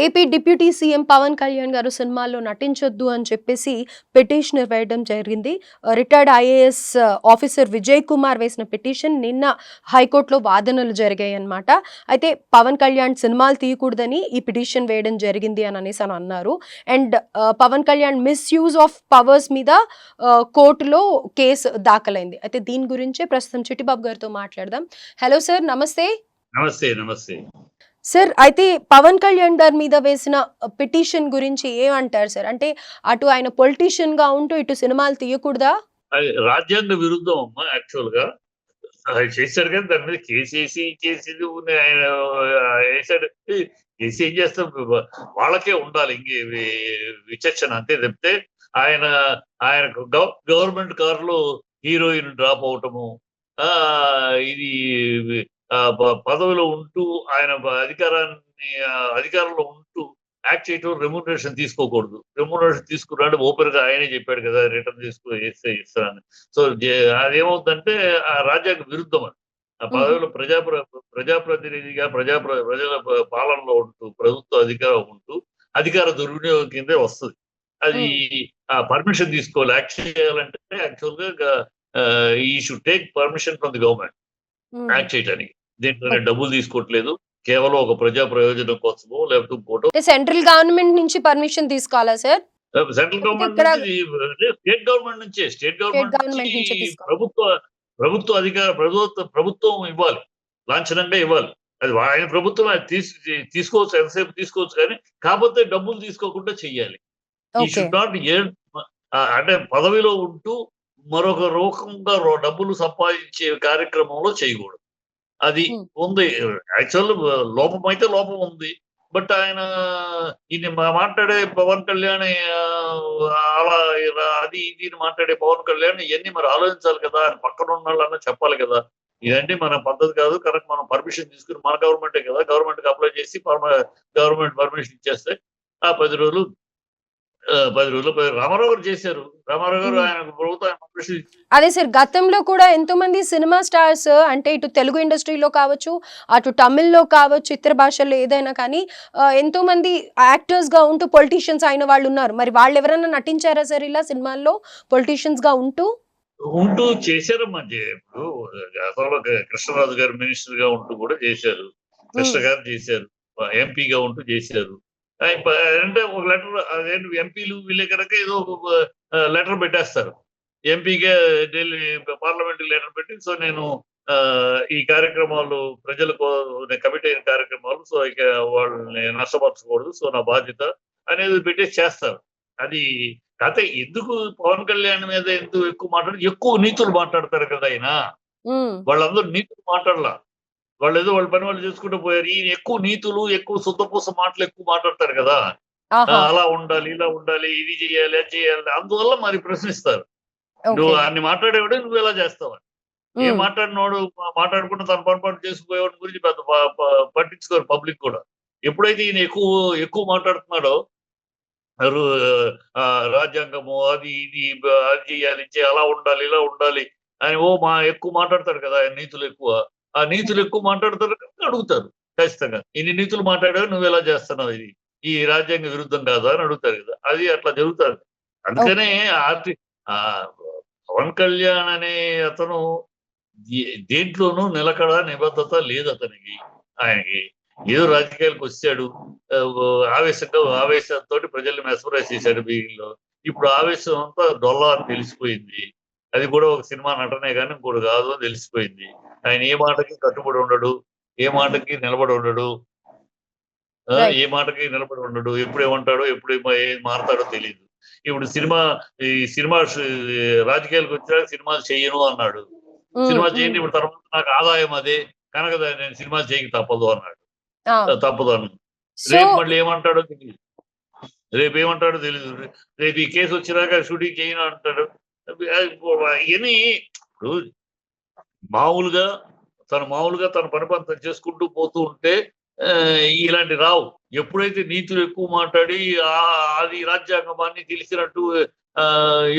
AP deputy CM Pawan Kalyan గారు సినిమాల్లో నటించొద్దు అని చెప్పేసి పిటిషన్ వేయడం జరిగింది. Retired IAS officer Vijay Kumar వేసిన పిటిషన్ నిన్న హైకోర్టులో వాదనలు జరిగాయన్నమాట. అయితే పవన్ కళ్యాణ్ సినిమాలు తీయకూడదని ఈ పిటిషన్ వేయడం జరిగింది అని అనేసి అన్నారు. And Pawan Kalyan misuse of powers మీద కోర్టులో కేసు దాఖలైంది. అయితే దీని గురించే ప్రస్తుతం చిట్టిబాబు గారితో మాట్లాడదాం. హలో సార్, నమస్తే. నమస్తే. నమస్తే. సార్, అయితే పవన్ కళ్యాణ్ గారి మీద వేసిన పిటిషన్ గురించి ఏమంటారు సార్? అంటే అటు ఆయన పొలిటీషియన్ గా ఉంటూ ఇటు సినిమాలు తీయకూడదా? అది రాజ్యాంగ విరుద్ధం అమ్మా యాక్చువల్‌గా. అది చేశారు కానీ దాని మీద కేసేసి చేసేది ఆయన ఏసాడు. కేసి ఏం చేస్తాం వాళ్ళకే ఉండాలి విచక్షణ అంతే తప్పితే ఆయన ఆయనకు గవర్నమెంట్ కారులో హీరోయిన్ డ్రాప్ అవటము, ఇది పదవిలో ఉంటూ ఆయన అధికారంలో ఉంటూ యాక్ట్ చేయటం రెమ్యూనరేషన్ తీసుకోకూడదు. రెమ్యూనరేషన్ తీసుకున్నాడు ఓపెన్ గా ఆయనే చెప్పాడు కదా, రిటర్న్ ఇస్తానని. సో అదేమవుతుందంటే ఆ రాజ్యాంగ విరుద్ధం అది. ఆ పదవిలో ప్రజాప్రతినిధిగా ప్రజల పాలనలో ఉంటూ ప్రభుత్వ అధికారం ఉంటూ అధికార దుర్వినియోగం కిందే వస్తుంది. అది పర్మిషన్ తీసుకోవాలి. యాక్ట్ చేయాలంటే యాక్చువల్ గా ఈ should take permission from the government act చేయడానికి. దీంట్లో డబ్బులు తీసుకోవట్లేదు, కేవలం ఒక ప్రజా ప్రయోజనం కోసమో లేకపోతే ఇంకోటో. సెంట్రల్ గవర్నమెంట్ నుంచి పర్మిషన్ తీసుకోవాలా సార్? సెంట్రల్ గవర్నమెంట్ నుంచి, స్టేట్ గవర్నమెంట్ నుంచే, స్టేట్ గవర్నమెంట్ నుంచి ప్రభుత్వం ఇవ్వాలి, లాంఛనంగా ఇవ్వాలి. అది ఆయన ప్రభుత్వం అది తీసుకోవచ్చు, ఎంతసేపు తీసుకోవచ్చు, కానీ కాకపోతే డబ్బులు తీసుకోకుండా చెయ్యాలి. ఈ షుడ్ నాట్ అంటే పదవిలో ఉంటూ మరొక రూపంగా డబ్బులు సంపాదించే కార్యక్రమంలో చేయకూడదు. అది ఉంది. యాక్చువల్ లోపం అయితే లోపం ఉంది. బట్ ఆయన ఇది మాట్లాడే పవన్ కళ్యాణ్ అలా అది ఇది మాట్లాడే పవన్ కళ్యాణ్ ఇవన్నీ మరి ఆలోచించాలి కదా, ఆయన పక్కన ఉన్న వాళ్ళన్నా చెప్పాలి కదా. ఇదంటే మన పద్ధతి కాదు. కరెక్ట్, మనం పర్మిషన్ తీసుకుని మన గవర్నమెంటే కదా, గవర్నమెంట్ అప్లై చేసి గవర్నమెంట్ పర్మిషన్ ఇచ్చేస్తే ఆ 10 రోజులు రామారావు గారు చేశారు. రామారావు గారు ఆయన ప్రభుత్వం. అదే సార్, గతంలో కూడా ఎంతో మంది సినిమా స్టార్స్, అంటే ఇటు తెలుగు ఇండస్ట్రీలో కావచ్చు, అటు తమిళ్లో కావచ్చు, ఇతర భాషల్లో ఏదైనా కానీ ఎంతో మంది యాక్టర్స్ గా ఉంటూ పొలిటీషియన్స్ అయిన వాళ్ళు ఉన్నారు. మరి వాళ్ళు ఎవరైనా నటించారా సార్ ఇలా సినిమాల్లో పొలిటీషియన్స్ గా ఉంటూ చేశారమ్మా. ఇప్పుడు గతంలో కృష్ణరాజు గారు మినిస్టర్ గా ఉంటూ కూడా చేశారు, కృష్ణ గారు చేశారు, ఎంపీగా ఉంటూ చేశారు. అంటే ఒక లెటర్, అదేంటి ఎంపీలు వీళ్ళే కనుక ఏదో ఒక లెటర్ పెట్టేస్తారు. ఎంపీగా ఢిల్లీ పార్లమెంట్ లెటర్ పెట్టి, సో నేను ఈ కార్యక్రమాలు ప్రజలకు కమిట్ అయిన కార్యక్రమాలు, సో ఇక వాళ్ళని నష్టపరచకూడదు, సో నా బాధ్యత అనేది పెట్టేసి చేస్తారు. అది కాకపోతే ఎందుకు పవన్ కళ్యాణ్ మీద ఎందుకు ఎక్కువ నీతులు మాట్లాడతారు కదా ఆయన. వాళ్ళందరూ నీతులు మాట్లాడలా, వాళ్ళు ఏదో వాళ్ళ పని వాళ్ళు చేసుకుంటూ పోయారు. ఈయన ఎక్కువ నీతులు, ఎక్కువ శుద్ధపూస మాటలు ఎక్కువ మాట్లాడతారు కదా. అలా ఉండాలి, ఇలా ఉండాలి, ఇది చేయాలి, అది చేయాలి. అందువల్ల మరి ప్రశ్నిస్తారు. నువ్వు అన్ని మాట్లాడేవాడు, నువ్వు ఎలా చేస్తావు? ఏం మాట్లాడినోడు మాట్లాడుకుంటూ తన పొరపాటు చేసుకుపోయేవాడి గురించి పెద్ద పట్టించుకోరు పబ్లిక్ కూడా. ఎప్పుడైతే ఈయన ఎక్కువ మాట్లాడుతున్నాడో రాజ్యాంగము అది ఇది అది చేయాలి, అలా ఉండాలి, ఇలా ఉండాలి అని ఎక్కువ మాట్లాడతాడు కదా ఆయన. నీతులు ఎక్కువ, ఆ నీతులు ఎక్కువ మాట్లాడతారు అడుగుతారు ఖచ్చితంగా. ఇన్ని నీతులు మాట్లాడావు, నువ్వు ఎలా చేస్తున్నావు, ఇది ఈ రాజ్యాంగ విరుద్ధం కాదా అని అడుగుతారు కదా. అది అట్లా జరుగుతుంది. అందుకనే పవన్ కళ్యాణ్ అనే అతను దేంట్లోనూ నిలకడ నిబద్ధత లేదు అతనికి. ఆయనకి ఏదో రాజకీయాలకు వచ్చాడు, ఆవేశంతో ప్రజల్ని మెస్మరైజ్ చేశాడు వీళ్ళలో. ఇప్పుడు ఆవేశం అంతా డొల్లా అని తెలిసిపోయింది. అది కూడా ఒక సినిమా నటనే కానీ ఇంకోటి కాదు అని తెలిసిపోయింది. ఆయన ఏ మాటకి కట్టుబడి ఉండడు, ఏ మాటకి నిలబడి ఉండడు, ఎప్పుడు ఏమంటాడో ఎప్పుడు ఏం మారతాడో తెలియదు. ఇప్పుడు ఈ సినిమా రాజకీయాలకు వచ్చాక సినిమాలు చేయను అన్నాడు. సినిమా చేయండి, ఇప్పుడు తర్వాత నాకు ఆదాయం అదే కనుక నేను సినిమా చేయక తప్పదు అన్నాడు. రేపు మళ్ళీ ఏమంటాడో తెలియదు, రేపు ఈ కేసు వచ్చినాక షూటింగ్ చేయను అంటాడు. ఇవన్నీ ఇప్పుడు మామూలుగా తన పని తను చేసుకుంటూ పోతూ ఉంటే ఇలాంటి రావు. ఎప్పుడైతే నీతులు ఎక్కువ మాట్లాడి అది రాజ్యాంగమాన్ని తెలిసినట్టు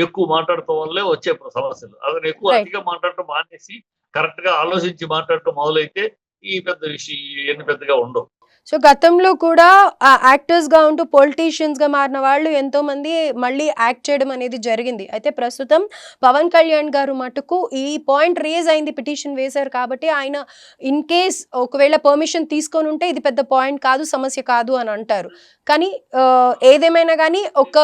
ఎక్కువ మాట్లాడటం వల్లే వచ్చే సమస్యలు. అతను ఎక్కువ అతిగా మాట్లాడటం మానేసి కరెక్ట్ గా ఆలోచించి మాట్లాడటం మొదలైతే ఈ పెద్ద విషయం ఎన్ని పెద్దగా ఉండవు. సో గతంలో కూడా యాక్టర్స్ గా ఉంటూ పొలిటీషియన్స్ గా మారిన వాళ్ళు ఎంతో మంది మళ్ళీ యాక్ట్ చేయడం అనేది జరిగింది. అయితే ప్రస్తుతం పవన్ కళ్యాణ్ గారు మటుకు ఈ పాయింట్ రేజ్ అయింది, పిటిషన్ వేశారు కాబట్టి ఆయన ఇన్ కేస్ ఒకవేళ పర్మిషన్ తీసుకొని ఉంటే ఇది పెద్ద పాయింట్ కాదు, సమస్య కాదు అని అంటారు. కానీ ఏదేమైనా కానీ ఒక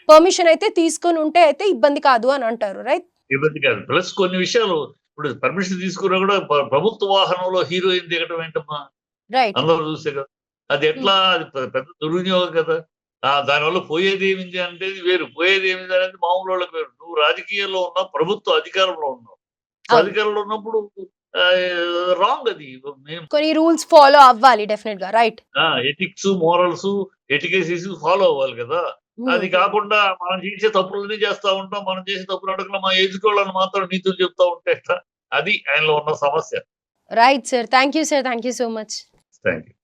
పర్మిషన్ అయితే తీసుకొని ఉంటే అయితే ఇబ్బంది కాదు అని అంటారు, రైట్? ఇబ్బంది కాదు. ప్లస్ కొన్ని విషయాలు ఇప్పుడు పర్మిషన్ తీసుకున్నా కూడా ప్రభుత్వ వాహనంలో హీరోయిన్ దిగటం ఏంటమ్మా? రైట్. అందరూ చూసే కదా! అది ఎట్లా? అది పెద్ద దుర్వినియోగం కదా! దానివల్ల పోయేదేమింది అంటే వేరు. పోయేదేమింది అనేది మామూలోళ్ళకి వేరు. నువ్వు రాజకీయాల్లో ఉన్నావు, ప్రభుత్వ అధికారంలో ఉన్నావు. సో, అవును. అధికారంలో ఉన్నప్పుడు రాంగ్ అది. మేము కొన్ని రూల్స్ ఫాలో అవ్వాలి డెఫినెట్ గా, రైట్? ఎథిక్స్, మోరల్స్, ఎటికేసీస్ ఫాలో అవ్వాలి కదా! అది కాకుండా మనం చేసే తప్పులన్నీ చేస్తా ఉంటాం. మనం చేసే తప్పులు అడగకుండా మా ఎదుటోళ్ళని మాత్రం నీతులు చెప్తా ఉంటే ఎట్లా? అది ఆయనలో ఉన్న సమస్య. Right sir, thank you sir, thank you so much. Thank you.